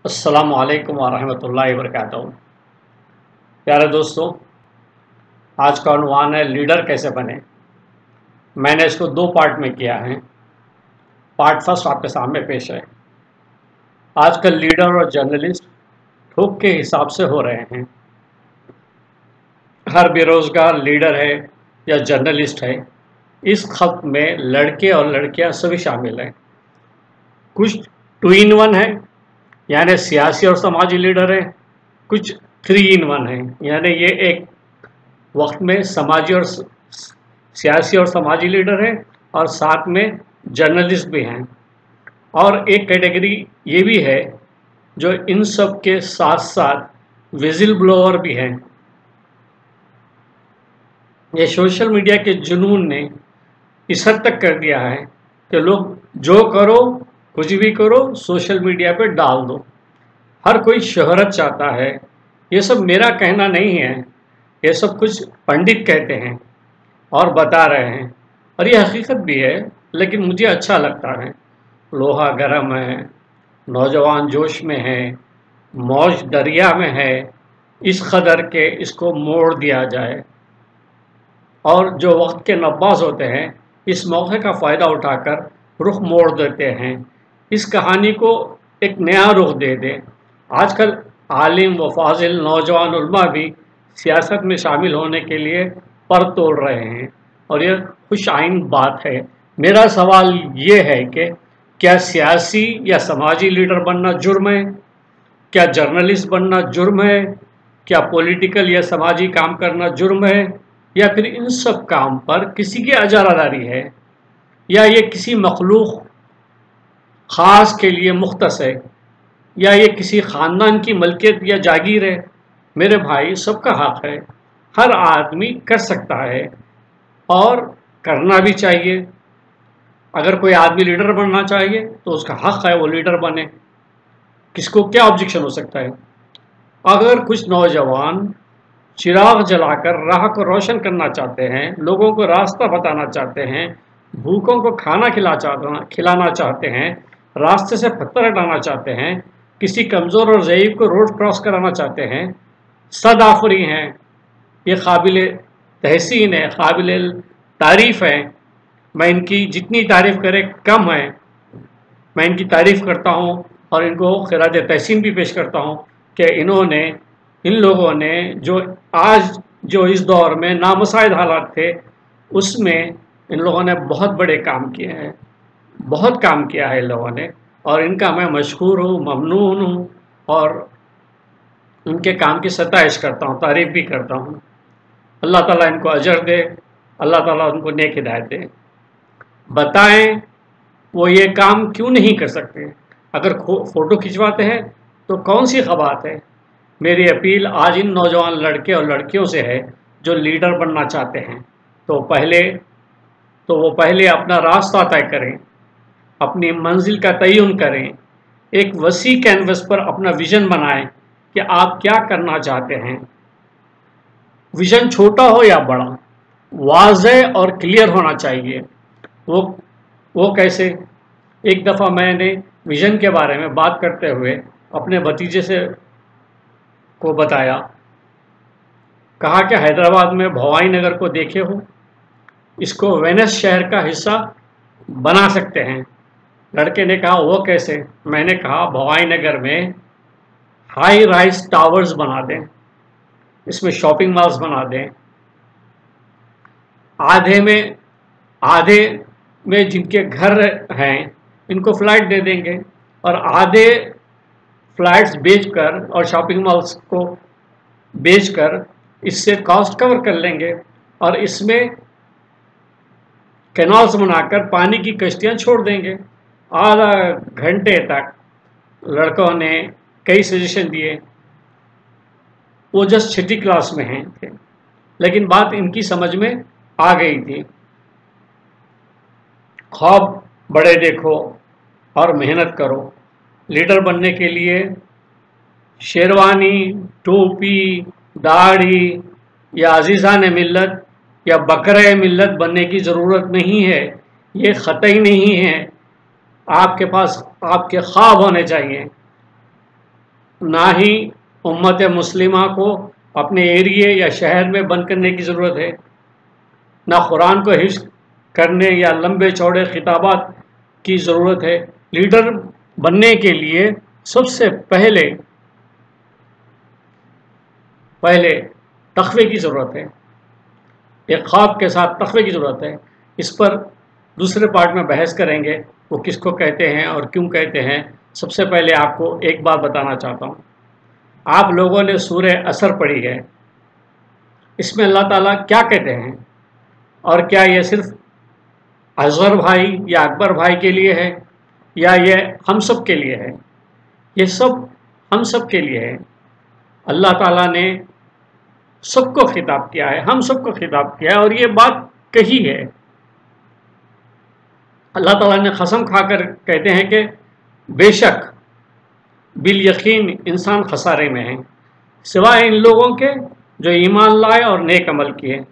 السلام علیکم ورحمۃ اللہ وبرکاتہ۔ پیارے دوستوں، آج کا عنوان ہے لیڈر کیسے بنے۔ میں نے اس کو دو پارٹ میں کیا ہے۔ پارٹ فرسٹ آپ کے سامنے پیش ہے۔ آج کل لیڈر اور جرنلسٹ ٹھوک کے حساب سے ہو رہے ہیں۔ ہر بے روزگار لیڈر ہے یا جرنلسٹ ہے۔ اس خط میں لڑکے اور لڑکیاں سبھی شامل ہیں۔ کچھ 2 in 1 ہے، یعنی سیاسی اور سماجی لیڈر ہے۔ کچھ 3 in 1 ہے، یعنی یہ ایک وقت میں سیاسی اور سماجی لیڈر ہے اور ساتھ میں جرنلسٹ بھی ہیں۔ اور ایک کیٹیگری یہ بھی ہے جو ان سب کے ساتھ ساتھ وزل بلوور بھی ہیں۔ یہ سوشل میڈیا کے جنون نے اس حد تک کر دیا ہے کہ لوگ جو کرو کچھ بھی کرو سوشل میڈیا پہ ڈال دو۔ ہر کوئی شہرت چاہتا ہے۔ یہ سب میرا کہنا نہیں ہے، یہ سب کچھ پنڈت کہتے ہیں اور بتا رہے ہیں، اور یہ حقیقت بھی ہے، لیکن مجھے اچھا لگتا ہے۔ لوہا گرم ہے، نوجوان جوش میں ہے، موج دریا میں ہے، اس قدر کے اس کو موڑ دیا جائے۔ اور جو وقت کے نباز ہوتے ہیں اس موقع کا فائدہ اٹھا کر رخ موڑ دیتے ہیں، اس کہانی کو ایک نیا رخ دے دیں۔ آج کل عالم و فاضل نوجوان علماء بھی سیاست میں شامل ہونے کے لیے پر تول رہے ہیں، اور یہ خوش آئند بات ہے۔ میرا سوال یہ ہے کہ کیا سیاسی یا سماجی لیڈر بننا جرم ہے؟ کیا جرنلسٹ بننا جرم ہے؟ کیا پولیٹیکل یا سماجی کام کرنا جرم ہے؟ یا پھر ان سب کام پر کسی کی اجارہ داری ہے، یا یہ کسی مخلوق خاص کے لیے مختص ہے، یا یہ کسی خاندان کی ملکیت یا جاگیر ہے؟ میرے بھائی، سب کا حق ہے، ہر آدمی کر سکتا ہے اور کرنا بھی چاہیے۔ اگر کوئی آدمی لیڈر بننا چاہیے تو اس کا حق ہے وہ لیڈر بنے، کس کو کیا آبجیکشن ہو سکتا ہے؟ اگر کچھ نوجوان چراغ جلا کر راہ کو روشن کرنا چاہتے ہیں، لوگوں کو راستہ بتانا چاہتے ہیں، بھوکوں کو کھانا کھلانا چاہتے ہیں، راستے سے پتھر ہٹانا چاہتے ہیں، کسی کمزور اور ضعیف کو روڈ کراس کرانا چاہتے ہیں، صد آفری ہیں۔ یہ قابل تحسین ہے، قابل تعریف ہے۔ میں ان کی جتنی تعریف کرے کم ہے۔ میں ان کی تعریف کرتا ہوں اور ان کو خراج تحسین بھی پیش کرتا ہوں کہ ان لوگوں نے جو اس دور میں نامساعد حالات تھے اس میں ان لوگوں نے بہت بڑے کام کیے ہیں، بہت کام کیا ہے ان لوگوں نے، اور ان کا میں مشکور ہوں، ممنون ہوں، اور ان کے کام کی ستائش کرتا ہوں، تعریف بھی کرتا ہوں۔ اللہ تعالیٰ ان کو اجر دے، اللہ تعالیٰ ان کو نیک ہدایت دے۔ بتائیں وہ یہ کام کیوں نہیں کر سکتے؟ اگر فوٹو کھنچواتے ہیں تو کون سی خبات ہے؟ میری اپیل آج ان نوجوان لڑکے اور لڑکیوں سے ہے جو لیڈر بننا چاہتے ہیں تو وہ پہلے اپنا راستہ طے کریں، اپنی منزل کا تعین کریں، ایک وسیع کینوس پر اپنا ویژن بنائیں کہ آپ کیا کرنا چاہتے ہیں۔ ویژن چھوٹا ہو یا بڑا، واضح اور کلیئر ہونا چاہیے۔ وہ کیسے؟ ایک دفعہ میں نے ویژن کے بارے میں بات کرتے ہوئے اپنے بھتیجے کو بتایا، کہا کہ حیدرآباد میں بھوائی نگر کو دیکھے ہو، اس کو وینس شہر کا حصہ بنا سکتے ہیں۔ لڑکے نے کہا وہ کیسے؟ میں نے کہا بھوائی نگر میں ہائی رائز ٹاورز بنا دیں، اس میں شاپنگ مالز بنا دیں، آدھے میں جن کے گھر ہیں ان کو فلیٹ دے دیں گے، اور آدھے فلیٹس بیچ کر اور شاپنگ مالز کو بیچ کر اس سے کاسٹ کور کر لیں گے، اور اس میں کینالز بنا کر پانی کی کشتیاں چھوڑ دیں گے۔ آدھا گھنٹے تک لڑکوں نے کئی سجیشن دیے۔ وہ جسٹ 6ٹھی کلاس میں ہیں تھے، لیکن بات ان کی سمجھ میں آ گئی تھی۔ خواب بڑے دیکھو اور محنت کرو۔ لیڈر بننے کے لیے شیروانی، ٹوپی، داڑھی یا عزیزان ملت یا بکرے ملت بننے کی ضرورت نہیں ہے، یہ قطعی نہیں ہے۔ آپ کے پاس آپ کے خواب ہونے چاہیے۔ ना ही उम्मत मुस्लिमा को अपने एरिए या शहर में बंद करने की ज़रूरत है, ना कुरान को हिफ्ज़ करने या लंबे चौड़े खिताबात की ज़रूरत है। लीडर बनने के लिए सबसे पहले तक़वे की ज़रूरत है, एक ख्वाब के साथ तक़वे की ज़रूरत है। इस पर दूसरे पार्ट में बहस करेंगे, वो किसको कहते हैं और क्यों कहते हैं। सबसे पहले आपको एक बात बताना चाहता हूँ। आप लोगों ने सूरह असर पढ़ी है, इसमें अल्लाह ताला क्या कहते हैं, और क्या ये सिर्फ असगर भाई या अकबर भाई के लिए है या ये हम सब के लिए है? ये सब हम सब के लिए है। अल्लाह ताला ने सबको खिताब किया है, हम सबको खिताब किया है, और ये बात कही है। अल्लाह ताला ने कसम खाकर कहते हैं कि बेशक बिल यकीन इंसान खसारे में है, सिवाय इन लोगों के जो ईमान लाए और नेक अमल किए,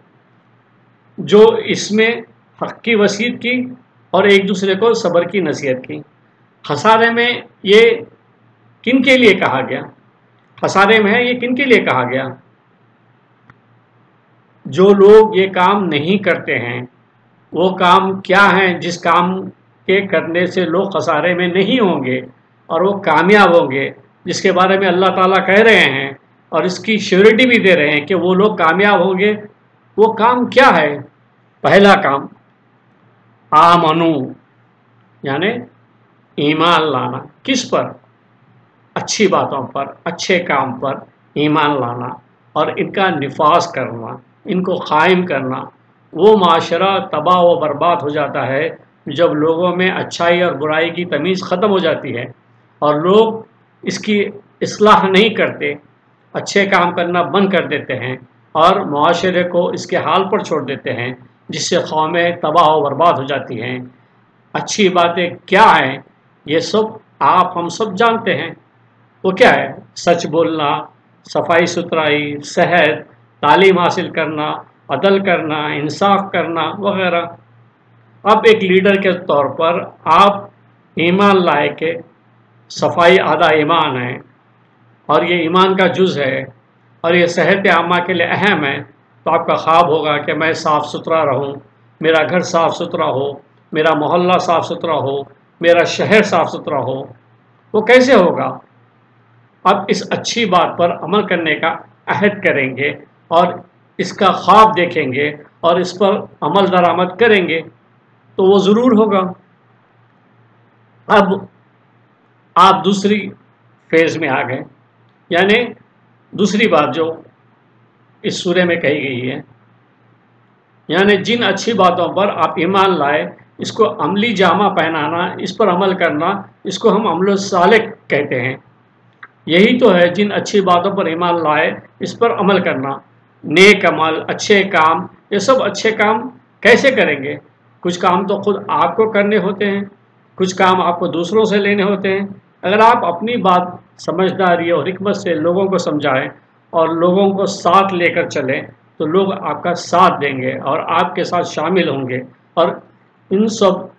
जो इसमें हक़ की वसीयत की और एक दूसरे को सब्र की नसीहत की। खसारे में ये किन के लिए कहा गया? खसारे में है ये किन के लिए कहा गया? जो लोग ये काम नहीं करते हैं। वो काम क्या हैं जिस काम के करने से लोग खसारे में नहीं होंगे और वो कामयाब होंगे, जिसके बारे में अल्लाह ताला कह रहे हैं और इसकी श्योरिटी भी दे रहे हैं कि वो लोग कामयाब होंगे। वो काम क्या है? पहला काम आमनू, यानी ईमान लाना। किस पर? अच्छी बातों पर, अच्छे काम पर ईमान लाना और इनका निफाज करना, इनको कायम करना। वो माशरा तबाह व बर्बाद हो जाता है जब लोगों में अच्छाई और बुराई की तमीज़ ख़त्म हो जाती है और लोग इसकी इस्लाह नहीं करते, अच्छे काम करना बंद कर देते हैं और मुआशरे को इसके हाल पर छोड़ देते हैं, जिससे कौमें तबाह व बर्बाद हो जाती हैं। अच्छी बातें क्या हैं? ये सब आप हम सब जानते हैं। वो क्या है? सच बोलना, सफाई सुथराई, सेहत, तालीम हासिल करना, अदल करना, इंसाफ करना वगैरह। अब एक लीडर के तौर पर आप ईमान लाए कि सफाई आधा ईमान है और ये ईमान का जुज़ है और ये सेहत आमा के लिए अहम है, तो आपका ख्वाब होगा कि मैं साफ़ सुथरा रहूं, मेरा घर साफ़ सुथरा हो, मेरा मोहल्ला साफ़ सुथरा हो, मेरा शहर साफ़ सुथरा हो। वो कैसे होगा? अब इस अच्छी बात पर अमल करने का अहद करेंगे और इसका ख्वाब देखेंगे और इस पर अमल दरामद करेंगे तो वो ज़रूर होगा। अब आप दूसरी फेज़ में आ गए, यानी दूसरी बात जो इस सूरे में कही गई है, यानी जिन अच्छी बातों पर आप ईमान लाए, इसको अमली जामा पहनाना, इस पर अमल करना, इसको हम अमल सालिह कहते हैं। यही तो है जिन अच्छी बातों पर ईमान लाए, इस पर अमल करना। नेक अमल, अच्छे काम, ये सब अच्छे काम कैसे करेंगे? कुछ काम तो खुद आपको करने होते हैं, कुछ काम आपको दूसरों से लेने होते हैं। अगर आप अपनी बात समझदारी और हिकमत से लोगों को समझाएं और लोगों को साथ लेकर चलें, तो लोग आपका साथ देंगे और आपके साथ शामिल होंगे। और इन सब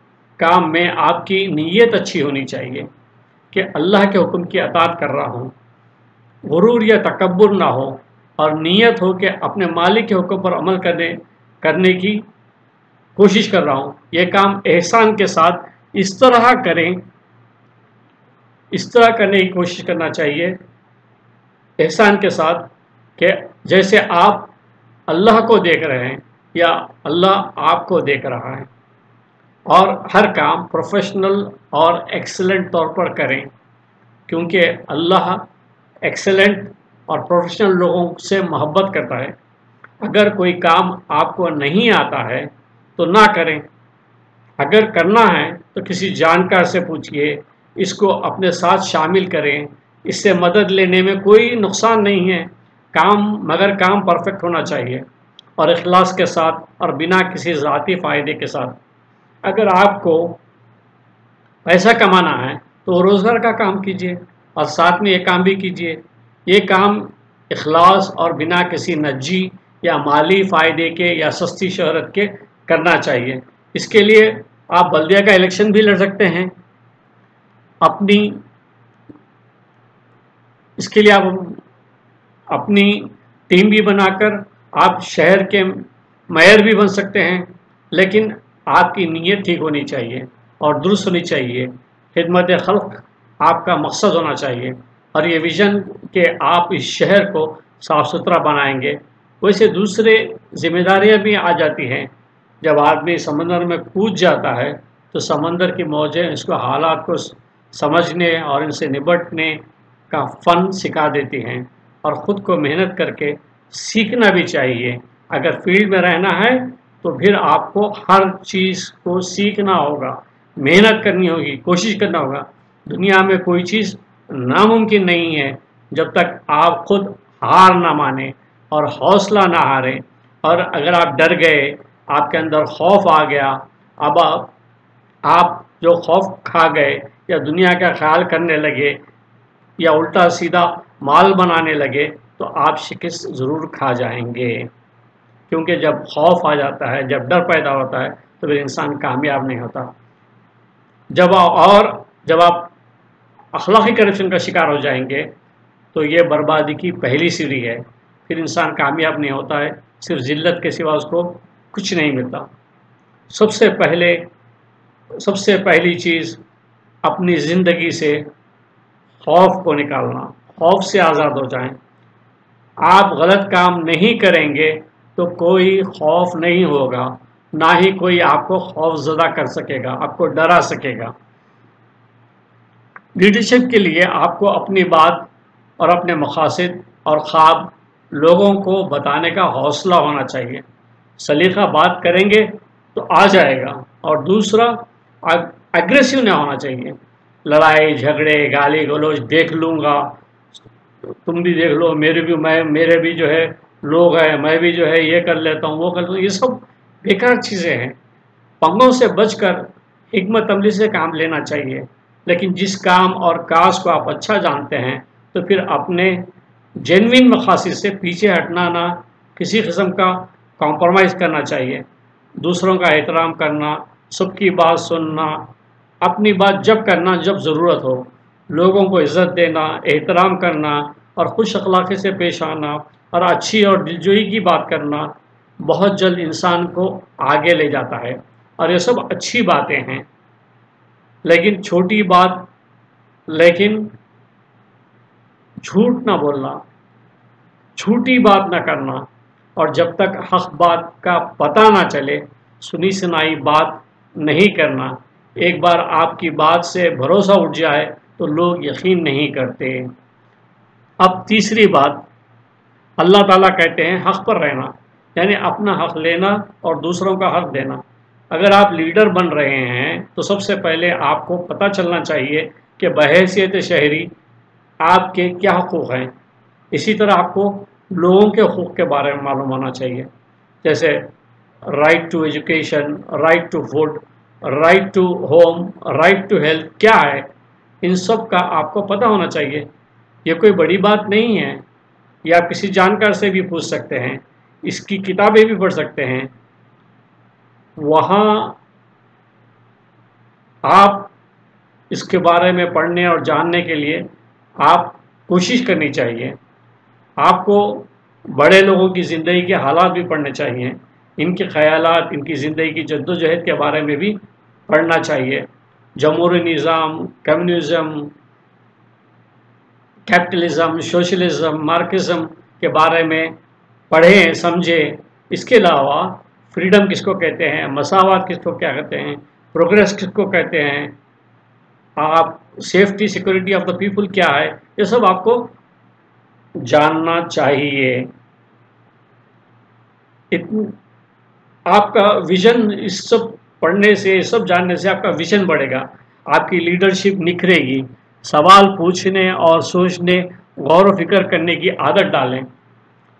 काम में आपकी नीयत अच्छी होनी चाहिए कि अल्लाह के हुक्म की अताअत कर रहा हूँ, गुरूर या तकब्बुर ना हो, और नीयत हो कि अपने मालिक के हुक्म पर अमल करने की कोशिश कर रहा हूँ। ये काम एहसान के साथ इस तरह करें, इस तरह करने की कोशिश करना चाहिए एहसान के साथ कि जैसे आप अल्लाह को देख रहे हैं या अल्लाह आपको देख रहा है। और हर काम प्रोफेशनल और एक्सीलेंट तौर पर करें, क्योंकि अल्लाह एक्सीलेंट और प्रोफेशनल लोगों से मोहब्बत करता है। अगर कोई काम आपको नहीं आता है तो ना करें, अगर करना है तो किसी जानकार से पूछिए, इसको अपने साथ शामिल करें, इससे मदद लेने में कोई नुकसान नहीं है। मगर काम परफेक्ट होना चाहिए और इखलास के साथ और बिना किसी ज़ाती फ़ायदे के साथ। अगर आपको पैसा कमाना है तो रोज़गार का काम कीजिए और साथ में ये काम भी कीजिए। ये काम इखलास और बिना किसी नजी या माली फ़ायदे के या सस्ती शहरत के करना चाहिए। इसके लिए आप बल्दिया का इलेक्शन भी लड़ सकते हैं। इसके लिए आप अपनी टीम भी बनाकर आप शहर के मेयर भी बन सकते हैं, लेकिन आपकी नीयत ठीक होनी चाहिए और दुरुस्त होनी चाहिए। खिदमत खल्क आपका मकसद होना चाहिए और ये विज़न कि आप इस शहर को साफ़ सुथरा बनाएंगे। वैसे दूसरे जिम्मेदारियां भी आ जाती हैं। जब आदमी समंदर में कूद जाता है तो समंदर की मौजें इसको हालात को समझने और इनसे निपटने का फ़न सिखा देती हैं और ख़ुद को मेहनत करके सीखना भी चाहिए। अगर फील्ड में रहना है तो फिर आपको हर चीज़ को सीखना होगा, मेहनत करनी होगी, कोशिश करना होगा। दुनिया में कोई चीज़ नामुमकिन नहीं है जब तक आप खुद हार ना माने और हौसला ना हारें। और अगर आप डर गए, आपके अंदर खौफ आ गया, अब आप जो खौफ खा गए या दुनिया का ख्याल करने लगे या उल्टा सीधा माल बनाने लगे तो आप शिकस्त ज़रूर खा जाएंगे। क्योंकि जब खौफ आ जाता है, जब डर पैदा होता है तो फिर इंसान कामयाब नहीं होता। जब आप अखलाकी करप्शन का शिकार हो जाएंगे तो ये बर्बादी की पहली सीढ़ी है। फिर इंसान कामयाब नहीं होता है, सिर्फ जिल्लत के सिवा उसको कुछ नहीं मिलता। सबसे पहली चीज़ अपनी ज़िंदगी से खौफ को निकालना, खौफ से आज़ाद हो जाएं। आप गलत काम नहीं करेंगे तो कोई खौफ नहीं होगा, ना ही कोई आपको खौफज़दा कर सकेगा, आपको डरा सकेगा। लीडरशिप के लिए आपको अपनी बात और अपने मकासद और ख्वाब लोगों को बताने का हौसला होना चाहिए। सलीका बात करेंगे तो आ जाएगा। और दूसरा, एग्रेसिव नहीं होना चाहिए। लड़ाई झगड़े गाली गलौज देख लूँगा, तुम भी देख लो, मेरे भी जो है लोग हैं, मैं भी जो है ये कर लेता हूँ वो कर लेता हूँ, ये सब बेकार चीज़ें हैं। पंगों से बचकर हिकमत अमली से काम लेना चाहिए। लेकिन जिस काम और काज को आप अच्छा जानते हैं तो फिर अपने जेन्युइन मकासद से पीछे हटना, ना किसी किस्म का कॉम्प्रोमाइज़ करना चाहिए। दूसरों का एहतराम करना, सबकी बात सुनना, अपनी बात जब करना जब ज़रूरत हो, लोगों को इज़्ज़त देना, एहतराम करना और खुश अखलाक़ी से पेश आना और अच्छी और दिलजोई की बात करना बहुत जल्द इंसान को आगे ले जाता है। और ये सब अच्छी बातें हैं, लेकिन झूठ ना बोलना, झूठी बात ना करना और जब तक हक़ बात का पता ना चले सुनी सुनाई बात नहीं करना। एक बार आपकी बात से भरोसा उठ जाए तो लोग यकीन नहीं करते। अब तीसरी बात, अल्लाह ताला कहते हैं हक़ पर रहना, यानी अपना हक़ लेना और दूसरों का हक़ देना। अगर आप लीडर बन रहे हैं तो सबसे पहले आपको पता चलना चाहिए कि बहैसियत शहरी आपके क्या हुकूक़ हैं। इसी तरह आपको लोगों के हुकूक़ के बारे में मालूम होना चाहिए, जैसे right to education, right to food, right to home, right to health क्या है, इन सब का आपको पता होना चाहिए। ये कोई बड़ी बात नहीं है, या आप किसी जानकार से भी पूछ सकते हैं, इसकी किताबें भी पढ़ सकते हैं। वहाँ आप इसके बारे में पढ़ने और जानने के लिए आप कोशिश करनी चाहिए। आपको बड़े लोगों की ज़िंदगी के हालात भी पढ़ने चाहिए, इनके ख़यालात, इनकी ज़िंदगी की जद्दोजहद के बारे में भी पढ़ना चाहिए। जमहूरी निज़ाम, कम्युनिज़म, कैपिटलिज़म, सोशलिज़म, मार्क्सिज़म के बारे में पढ़ें, समझें। इसके अलावा फ्रीडम किसको कहते हैं, मसावत किसको क्या कहते हैं, प्रोग्रेस किसको कहते हैं, आप safety security of the people क्या है, ये सब आपको जानना चाहिए। आपका विज़न, इस सब पढ़ने से, इस सब जानने से आपका विज़न बढ़ेगा, आपकी लीडरशिप निखरेगी। सवाल पूछने और सोचने, गौर व फिक्र करने की आदत डालें।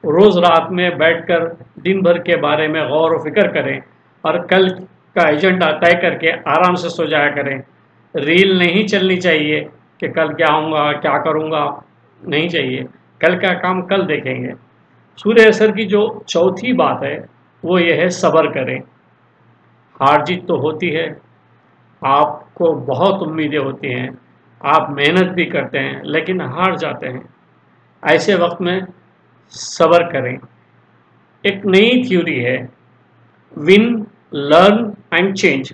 रोज़ रात में बैठकर दिन भर के बारे में गौर व फिक्र करें और कल का एजेंडा तय करके आराम से सो जाया करें। रील नहीं चलनी चाहिए कि कल क्या होगा, क्या करूँगा, नहीं चाहिए। कल का काम कल देखेंगे। सूर्य असर की जो चौथी बात है वो ये है, सब्र करें। हार जीत तो होती है, आपको बहुत उम्मीदें होती हैं, आप मेहनत भी करते हैं, लेकिन हार जाते हैं। ایسے وقت میں صبر کریں۔ ایک نئی تھیوری ہے، ون، لرن اینڈ چینج۔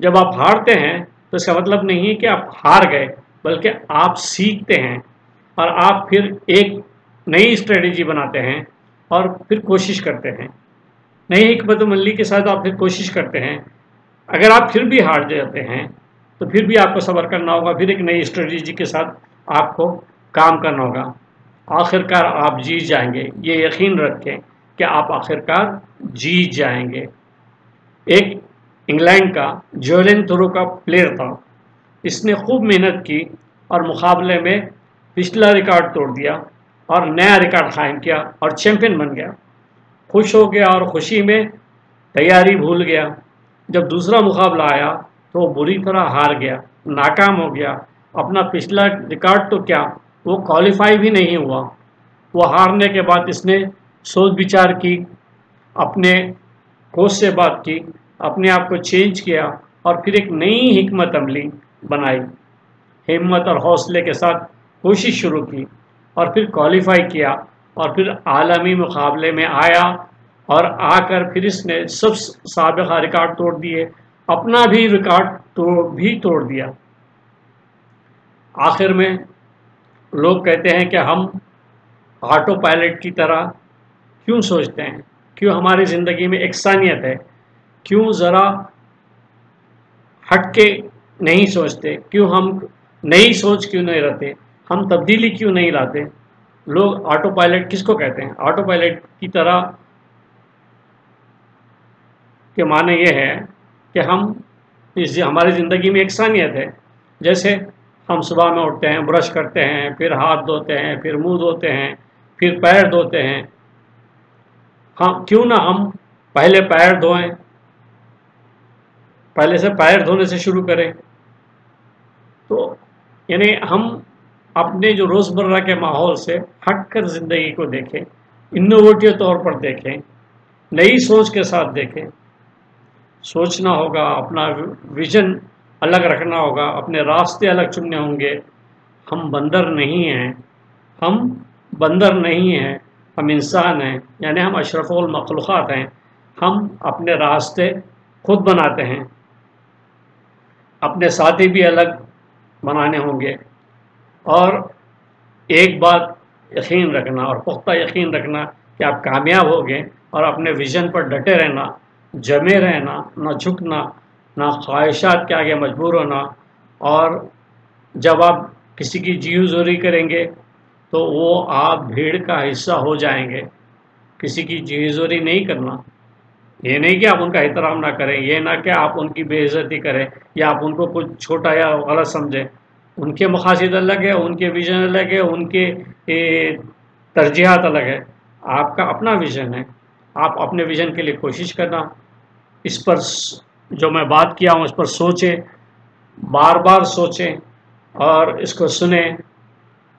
جب آپ ہارتے ہیں تو اس کا مطلب نہیں ہے کہ آپ ہار گئے، بلکہ آپ سیکھتے ہیں اور آپ پھر ایک نئی اسٹریٹجی بناتے ہیں اور پھر کوشش کرتے ہیں، نئی حکمت عملی کے ساتھ آپ پھر کوشش کرتے ہیں۔ اگر آپ پھر بھی ہار جاتے ہیں تو پھر بھی آپ کو صبر کرنا ہوگا، پھر ایک نئی اسٹریٹجی کے ساتھ آپ کو کام کرنا ہوگا۔ آخرکار آپ جیت جائیں گے، یہ یقین رکھیں کہ آپ آخرکار جیت جائیں گے۔ ایک انگلینڈ کا جولین تھرو کا پلیئر تھا، اس نے خوب محنت کی اور مقابلے میں پچھلا ریکارڈ توڑ دیا اور نیا ریکارڈ قائم کیا اور چیمپئن بن گیا۔ خوش ہو گیا اور خوشی میں تیاری بھول گیا۔ جب دوسرا مقابلہ آیا تو وہ بری طرح ہار گیا، ناکام ہو گیا۔ اپنا پچھلا ریکارڈ تو کیا، وہ کوالیفائی بھی نہیں ہوا۔ وہ ہارنے کے بعد اس نے سوچ بچار کی، اپنے کوچ سے بات کی، اپنے آپ کو چینج کیا اور پھر ایک نئی حکمت عملی بنائی، ہمت اور حوصلے کے ساتھ کوشش شروع کی اور پھر کوالیفائی کیا اور پھر عالمی مقابلے میں آیا اور آ کر پھر اس نے سب سابقہ ریکارڈ توڑ دیے، اپنا بھی ریکارڈ بھی توڑ دیا۔ آخر میں لوگ کہتے ہیں کہ ہم آٹو پائلٹ کی طرح کیوں سوچتے ہیں، کیوں ہماری زندگی میں یکسانیت ہے، کیوں ذرا ہٹ کے نہیں سوچتے، کیوں ہم نئی سوچ کیوں نہیں رہتے، ہم تبدیلی کیوں نہیں لاتے۔ لوگ آٹو پائلٹ کس کو کہتے ہیں؟ آٹو پائلٹ کی طرح کے معنی یہ ہے کہ ہماری زندگی میں یکسانیت ہے، جیسے ہم صبح میں اٹھتے ہیں، برش کرتے ہیں، پھر ہاتھ دھوتے ہیں، پھر منہ دھوتے ہیں، پھر پیر دھوتے ہیں۔ کیوں نہ ہم پہلے پیر دھوئیں، پہلے سے پیر دھونے سے شروع کریں۔ تو یعنی ہم اپنے جو روزمرہ کے ماحول سے ہٹ کر زندگی کو دیکھیں، انوویٹیو طور پر دیکھیں، نئی سوچ کے ساتھ دیکھیں۔ سوچنا ہوگا، اپنا ویژن الگ رکھنا ہوگا، اپنے راستے الگ چننے ہوں گے۔ ہم بندر نہیں ہیں، ہم بندر نہیں ہیں، ہم انسان ہیں، یعنی ہم اشرف المخلوقات ہیں۔ ہم اپنے راستے خود بناتے ہیں، اپنے ساتھی بھی الگ بنانے ہوں گے۔ اور ایک بات یقین رکھنا اور پختہ یقین رکھنا کہ آپ کامیاب ہوگے، اور اپنے ویژن پر ڈٹے رہنا، جمے رہنا، نہ جھکنا، نہ خواہشات کے آگے مجبور ہونا۔ اور جب آپ کسی کی جی حضوری کریں گے تو وہ آپ بھیڑ کا حصہ ہو جائیں گے۔ کسی کی جی حضوری نہیں کرنا، یہ نہیں کہ آپ ان کا احترام نہ کریں، یہ نہ کہ آپ ان کی بے عزتی کریں یا آپ ان کو کچھ چھوٹا یا غلط سمجھیں۔ ان کے مقاصد الگ ہے، ان کے ویژن الگ ہے، ان کے ترجیحات الگ ہے۔ آپ کا اپنا ویژن ہے، آپ اپنے ویژن کے لیے کوشش کرنا۔ اس پر جو میں بات کیا ہوں اس پر سوچیں، بار بار سوچیں اور اس کو سنیں۔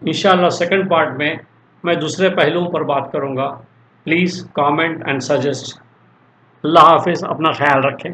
انشاءاللہ سیکنڈ پارٹ میں دوسرے پہلوؤں پر بات کروں گا۔ Please comment and suggest. اللہ حافظ، اپنا خیال رکھیں۔